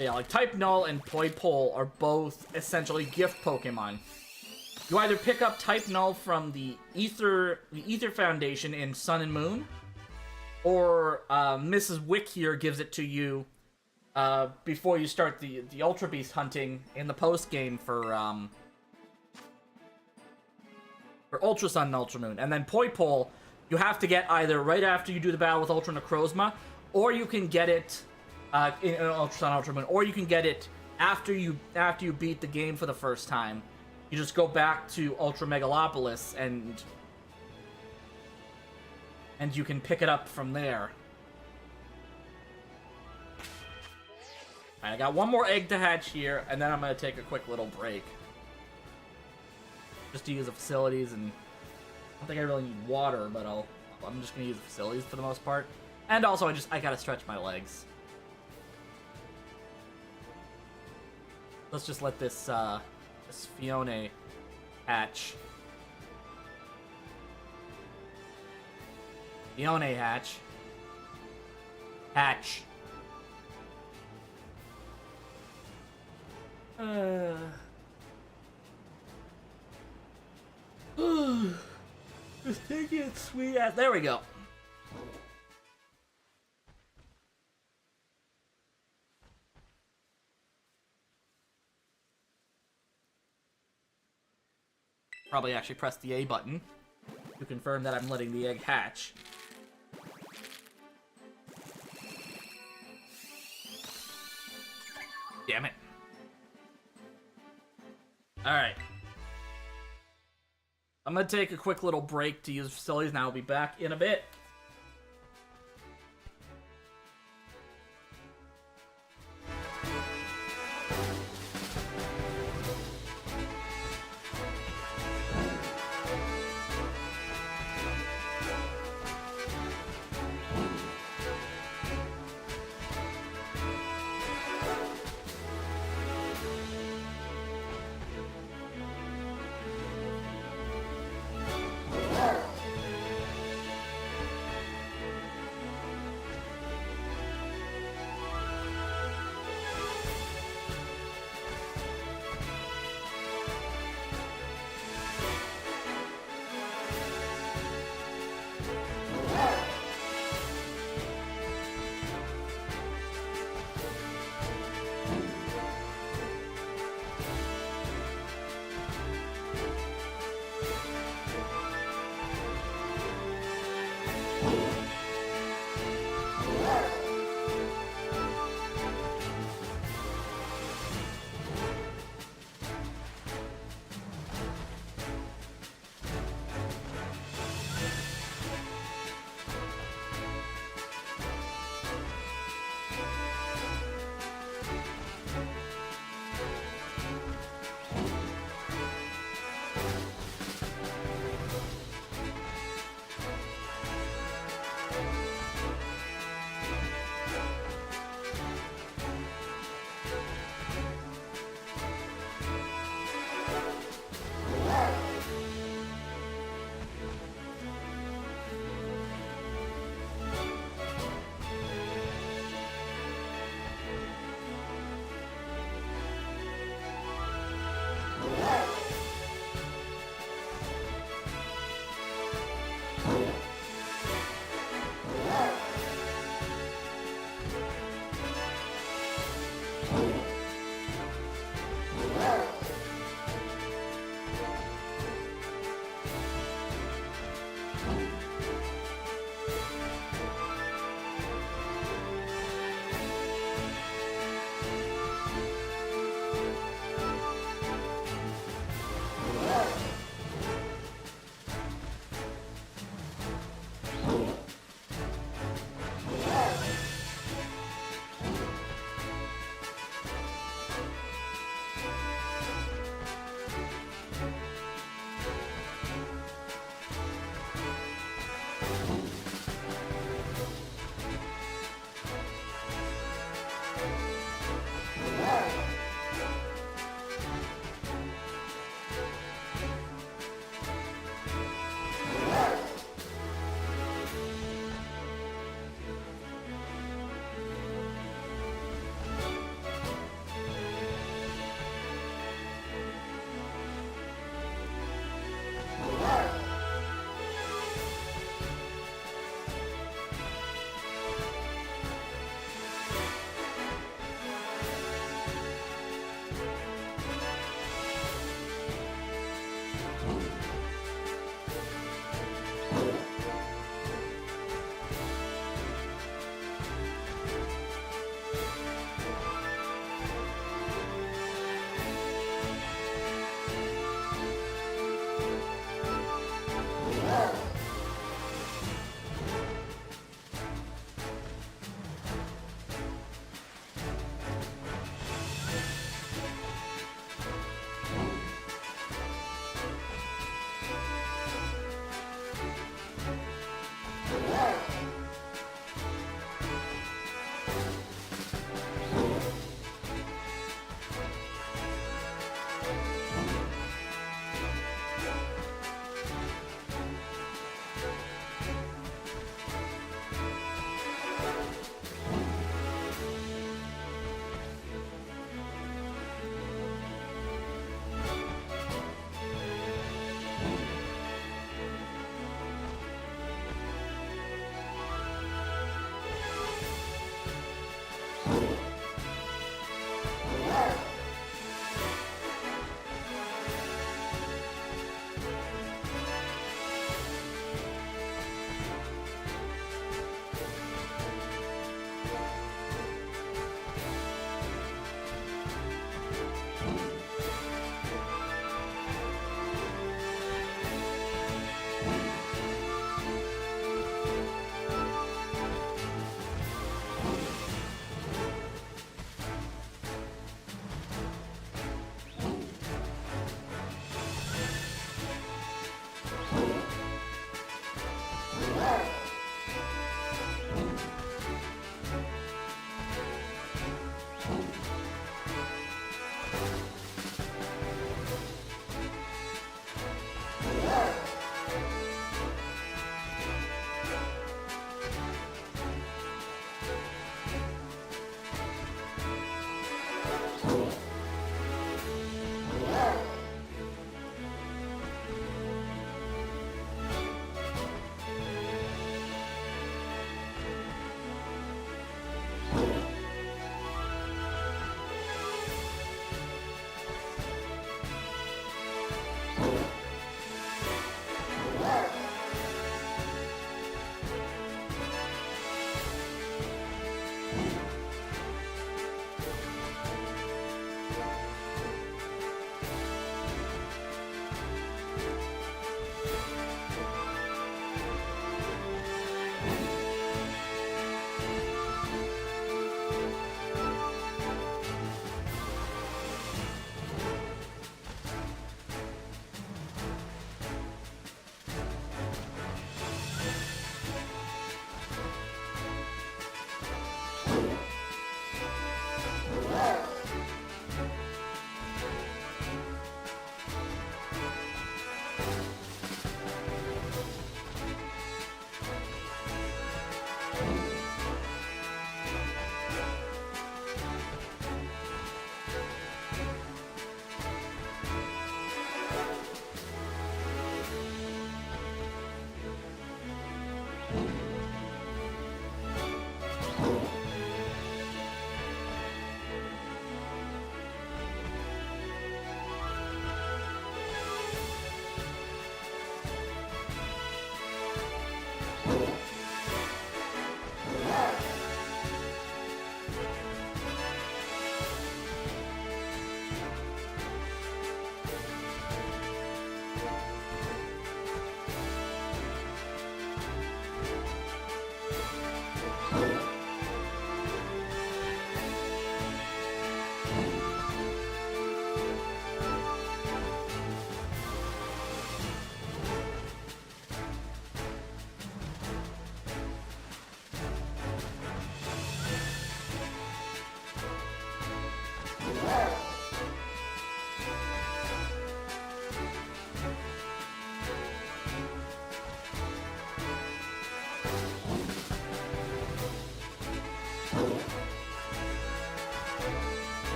Yeah, like Type Null and Poipole are both essentially gift Pokemon. You either pick up Type Null from the Ether Foundation in Sun and Moon, or Mrs. Wick here gives it to you before you start the Ultra Beast hunting in the post game for Ultra Sun and Ultra Moon. And then Poipole, you have to get either right after you do the battle with Ultra Necrozma, or you can get it in Ultra Sun, Ultra Moon, or you can get it after you beat the game for the first time. You just go back to Ultra Megalopolis and you can pick it up from there. Alright, I got one more egg to hatch here, and then I'm gonna take a quick little break. Just to use the facilities, and I don't think I really need water, but I'm just gonna use the facilities for the most part. And also, I gotta stretch my legs. Let's just let this Fiona hatch. Fiona hatch. Hatch. Just taking it sweet ass. There we go. Probably actually press the A button to confirm that I'm letting the egg hatch. Damn it. Alright. I'm gonna take a quick little break to use the facilities, and I'll be back in a bit.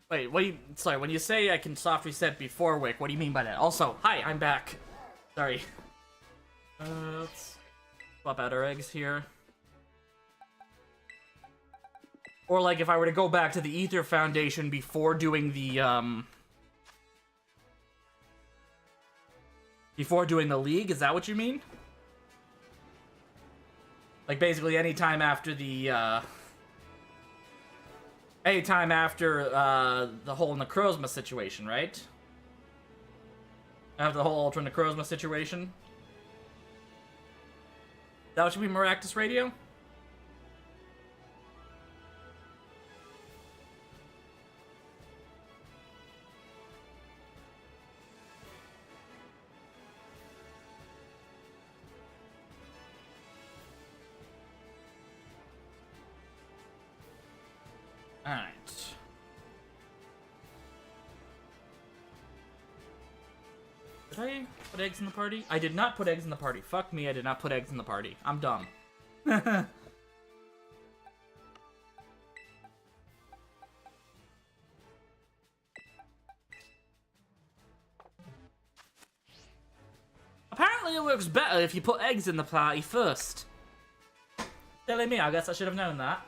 Wait, what do you... Sorry, when you say I can soft reset before Wick, what do you mean by that? Also, hi, I'm back. Sorry. Let's swap out our eggs here. Or, like, if I were to go back to the Ether Foundation before doing the, before doing the League, is that what you mean? Like, basically anytime after the, anytime after, the whole Necrozma situation, right? After the whole Ultra Necrozma situation? Is that what should be Maractus Radio? Alright. Did I put eggs in the party? I did not put eggs in the party. Fuck me, I did not put eggs in the party. I'm dumb. Apparently it works better if you put eggs in the party first. Silly me, I guess I should have known that.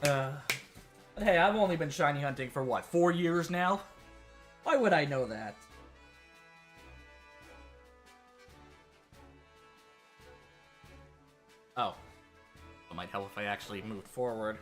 But hey, I've only been shiny hunting for what, 4 years now? Why would I know that? Oh. It might help if I actually moved forward.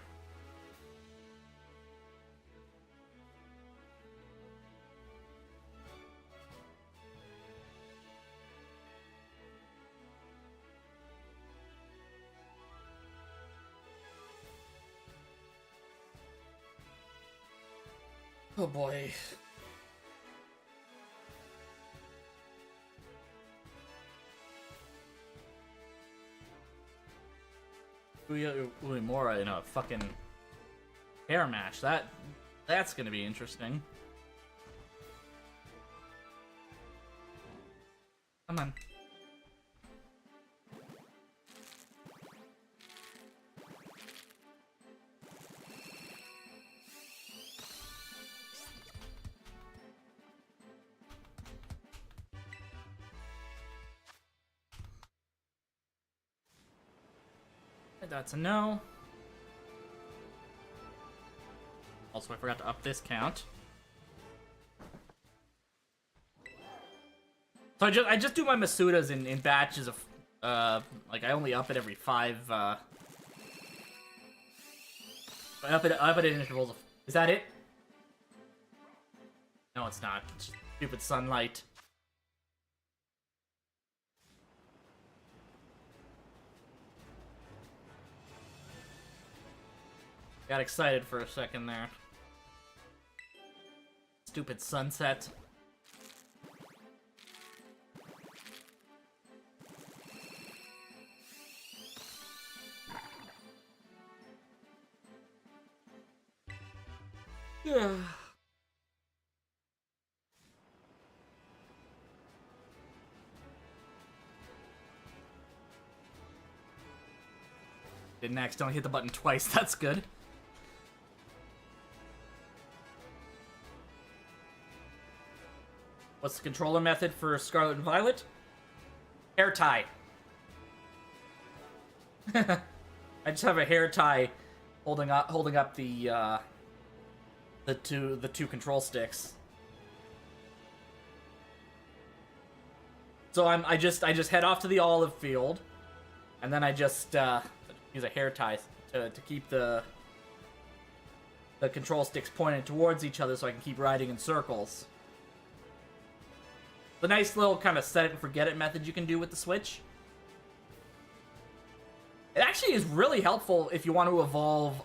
Oh boy. Uemura in a fucking hair match. That's gonna be interesting. Come on. That's a no. Also, I forgot to up this count. So I just do my Masudas in batches of like I only up it every 5 I up it in intervals of. Is that it? No, it's not. It's stupid sunlight. Got excited for a second there. Stupid sunset. Yeah. Didn't accidentally hit the button twice. That's good. What's the controller method for Scarlet and Violet? Hair tie. I just have a hair tie holding up the two control sticks. So I just head off to the olive field, and then I just use a hair tie to keep the control sticks pointed towards each other, so I can keep riding in circles. The nice little kind of set it and forget it method you can do with the Switch. It actually is really helpful if you want to evolve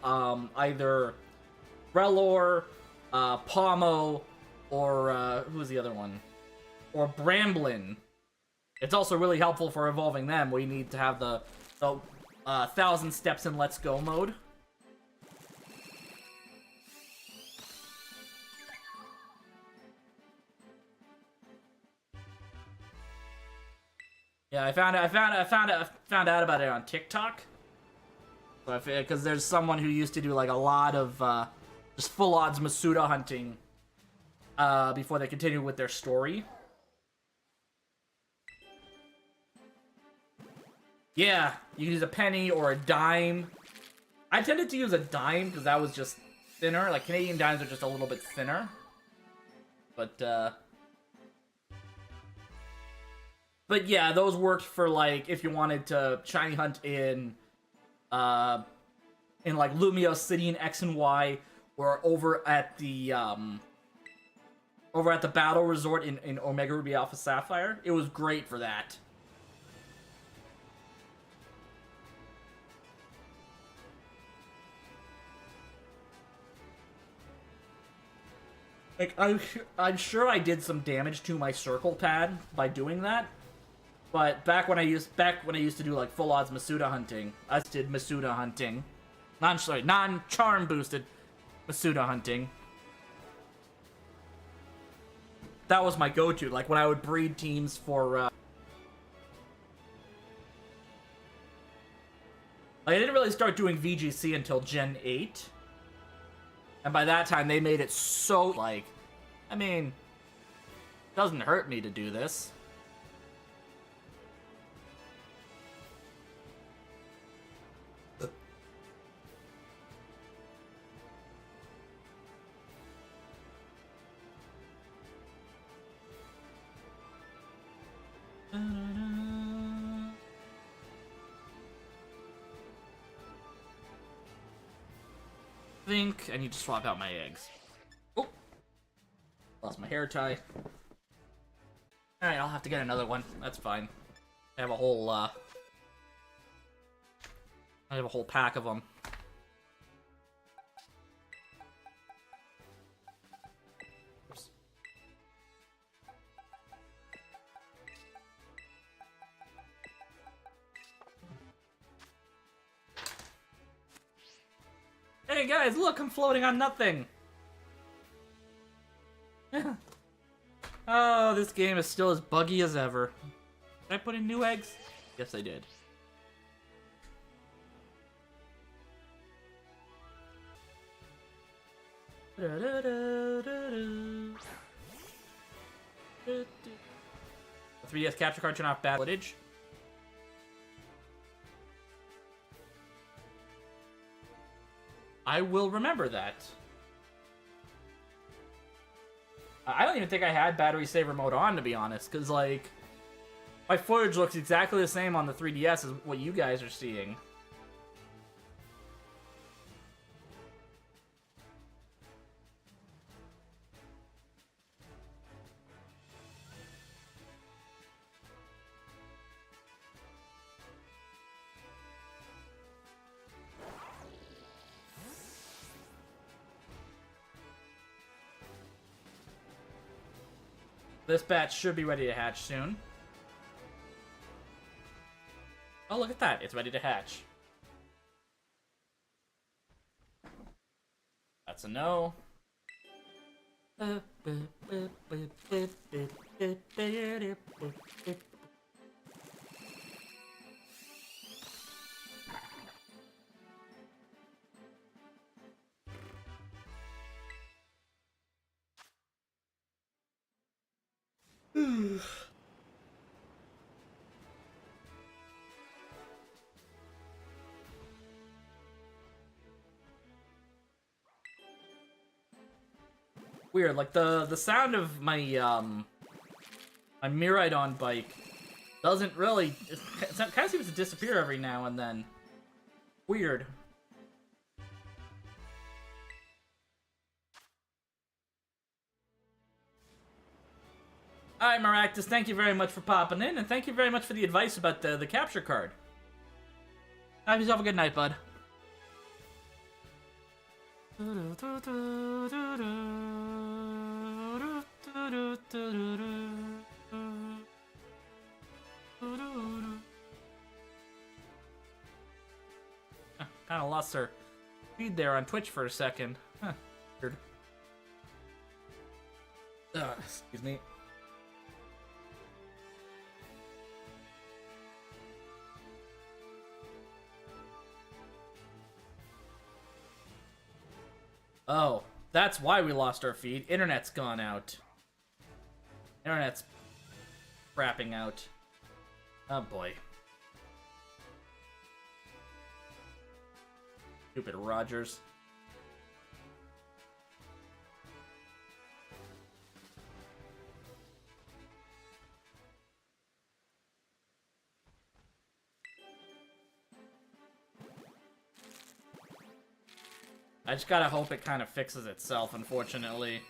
either Relor, Pomo, or who's the other one? Or Bramblin. It's also really helpful for evolving them, where you need to have the 1,000 steps in Let's Go mode. Yeah, I found out about it on TikTok. Because there's someone who used to do like a lot of just full odds Masuda hunting before they continue with their story. Yeah, you can use a penny or a dime. I tended to use a dime because that was just thinner. Like Canadian dimes are just a little bit thinner. But yeah, those worked for like if you wanted to shiny hunt in like Lumio City in X and Y, or over at the Battle Resort in Omega Ruby Alpha Sapphire. It was great for that. Like I'm sure I did some damage to my circle pad by doing that. But back when I used to do like full odds Masuda hunting, I did Masuda hunting, non-charm boosted Masuda hunting. That was my go-to. Like when I would breed teams for. I didn't really start doing VGC until Gen 8, and by that time they made it so like, I mean, it doesn't hurt me to do this. I think I need to swap out my eggs. Oh, lost my hair tie. Alright, I'll have to get another one. That's fine. I have a whole pack of them. Oops. Hey guys, look, I'm floating on nothing. Oh, this game is still as buggy as ever. Did I put in new eggs? Yes, I did. The 3DS capture card turn off bad footage. I will remember that. I don't even think I had battery saver mode on, to be honest, because, like, my footage looks exactly the same on the 3DS as what you guys are seeing. This batch should be ready to hatch soon. Oh, look at that. It's ready to hatch. That's a no. Weird, like the sound of my my Miraidon bike doesn't really, it kind of seems to disappear every now and then. Weird. Alright, Maractus, thank you very much for popping in, and thank you very much for the advice about the capture card. Have yourself a good night, bud. Kind of lost her feed there on Twitch for a second. Huh, weird. Excuse me. Oh, that's why we lost our feed. Internet's gone out. Internet's crapping out. Oh boy. Stupid Rogers. I just gotta hope it kind of fixes itself, unfortunately.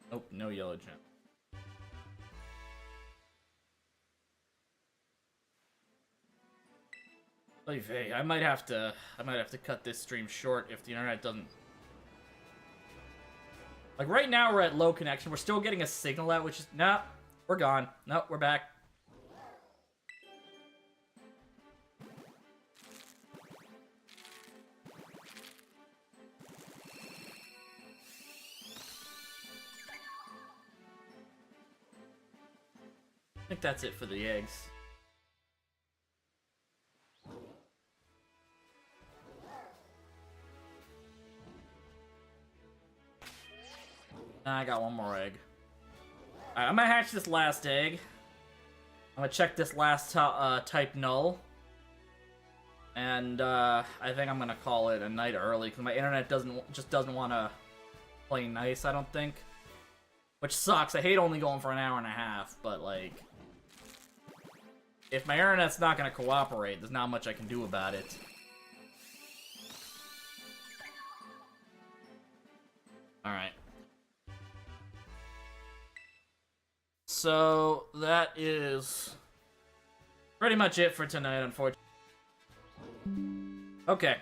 Nope, no yellow gem. Hey, I might have to cut this stream short if the internet doesn't. Like right now we're at low connection. We're still getting a signal out, which is nah, we're gone. Nope, we're back. I think that's it for the eggs. I got one more egg. Alright, I'm gonna hatch this last egg. I'm gonna check this last type null. And I think I'm gonna call it a night early because my internet doesn't want to play nice, I don't think. Which sucks. I hate only going for an hour and a half, but like, if my internet's not gonna cooperate, there's not much I can do about it. Alright. So, that is pretty much it for tonight, unfortunately. Okay.